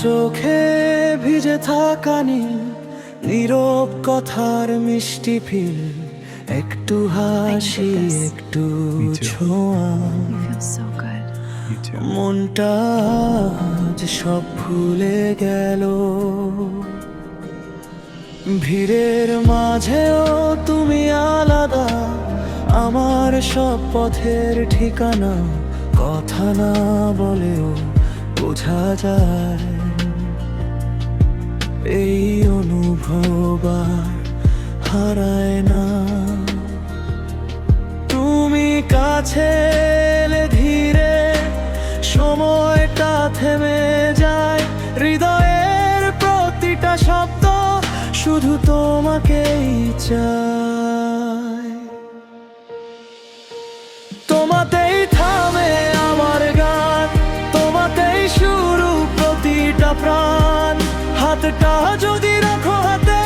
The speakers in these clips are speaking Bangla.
চোখে ভিজে থাকা নীল, নীরব কথার মিষ্টি ফিল, একটু হাসি একটু ছোঁয়া, You feel so good. You too. মনটা আজ সব ভুলে গেল। ভিড়ের মাঝেও তুমি আলাদা, আমার সব পথের ঠিকানা, কথা না বলেও বোঝা যায়। এই অনুভব আর হারায় না। তুমি কাছে এলে ধীরে সময়টা থেমে যায়, হৃদয়ের প্রতিটা শব্দ শুধু তোমাকেই চায়। তোমাতেই থামে আমার গান, তোমাতেই শুরু প্রতিটা প্রাণ। হাতটা যদি রাখো হাতে,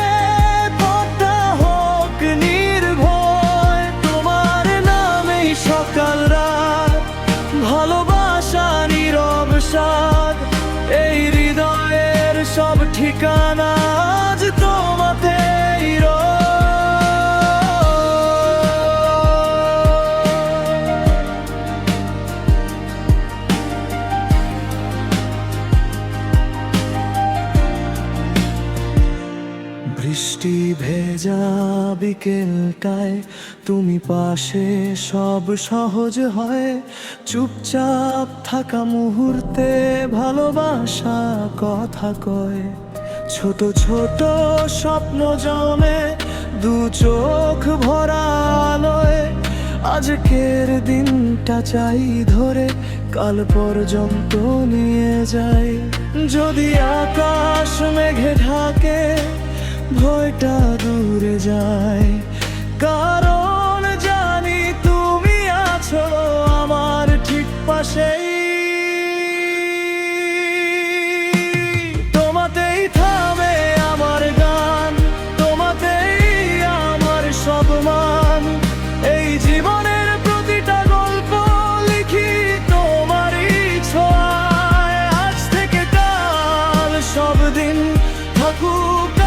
পথটা হোক নির্ভয়। তোমার নামেই সকাল রাত, ভালোবাসা নীরব সাদ। এই হৃদয়ের সব ঠিকানা আজ তোমাতেই রয়। বৃষ্টি ভেজা বিকেলটায় তুমি পাশে, সব সহজ হয়। চুপচাপ থাকা মুহূর্তে ভালোবাসা কথা কয়। ছোট ছোট স্বপ্ন জমে দু চোখ ভরা আলোয়। আজকের দিনটা চাই ধরে, কাল পর্যন্ত নিয়ে যাই। যদি আকাশ মেঘে ঢাকে, ভয়টা দূরে যায়, কারণ জানি তুমি আছো আমার ঠিক পাশেই। তোমাতেই থামে আমার গান, তোমাতেই আমার সব মান। এই জীবনের প্রতিটা গল্প লিখি তোমারই ছোঁয়ায়। আজ থেকে কাল সব দিন থাকুক